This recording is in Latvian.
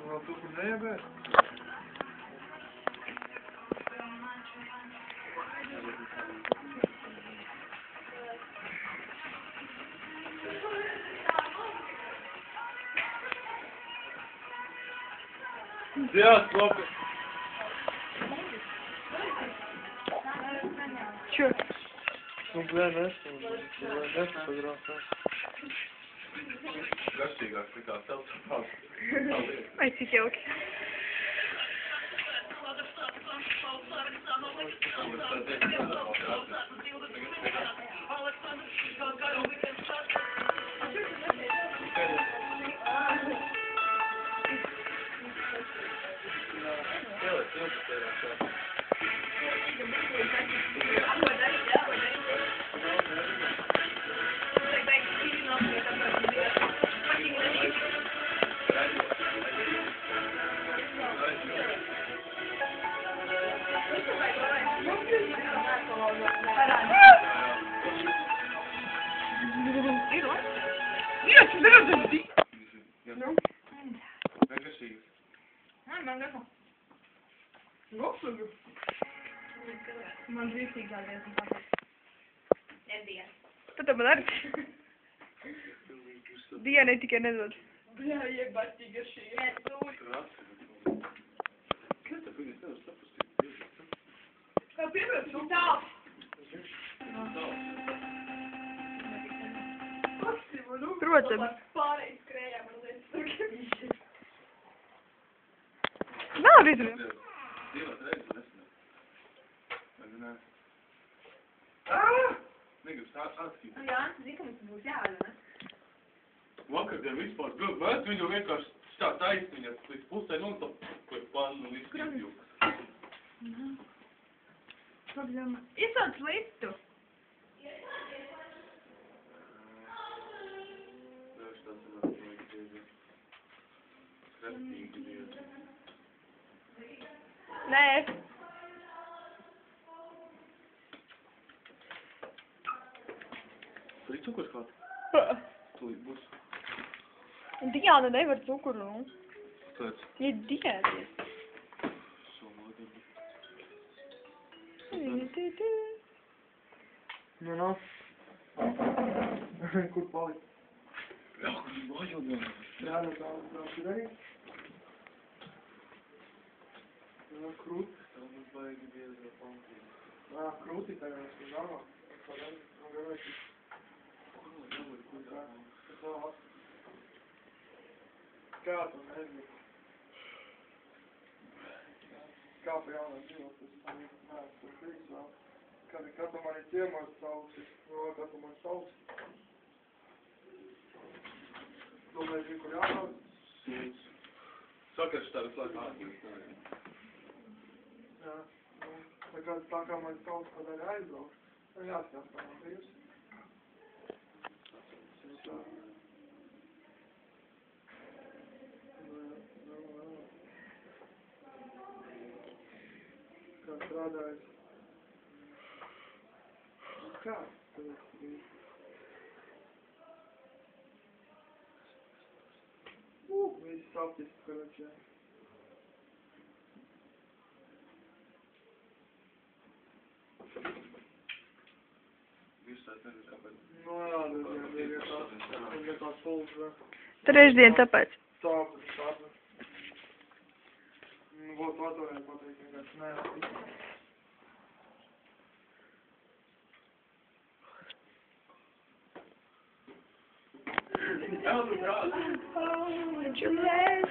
No tu nejebe. Ja, klopt. Чё? Ну, бля, знаешь, что фотография. Garšīgāk nekā celts. Ai, cik jauki. Man brīvīgākais un tāpēc. Nedien. Tad man arī. Dienai tikai nedod. Bļā, iebatīgi šī. Nē, tu. Kas tev viņas nevar sapustīt? Kā pievērt? Nu tāls. Protams. Pārējais skrējām ar lietas turkiem. Nav izrunāt. Divas reizes nesanāk. Vai zināt? Negribas atskīt. Nu, Jānis, zina, ka mums būs jādara. Vakardien vispār grib, bet viņu vienkārši tā taisa viņa līdz pusē non-stop, ko pannu līdz kīpju. Problēma. Izsauc listu. Viņš tāds ir kreptīgi diezgan. Nē. Tur ir cukurs kaut? Tūlīt būs. Diana nevar cukuru, nu. Tāds. Ja diēties. Nu, nu. Kur palika? Jā, kur vajag. Jā, nu daudz darīt. Nu, krūti. Tā mums baigi biezra palika. Jā, krūti tagad ir normāli. Kā tu nezinu? Kā pa jaunā dzīvot, es tam neesmu bijis vēl. Kā tu mani ciemos sauci, vēl kā tu mani sauci. Domāju, zinu, kur jāsauc? Sakaši tā visu laiku atgriezt. Jā, tā kā mani sauc, kad arī aizbrauc. Jāskatās, kā man bijis. Kā strādājis? Kā? Viss saptis, karačē. Nu jā, ir tā pulsa. Trešdien tāpēc. Sāpes. Nu, būt vatorēji pateikt, vienkārši nevar. Oh, Juliet.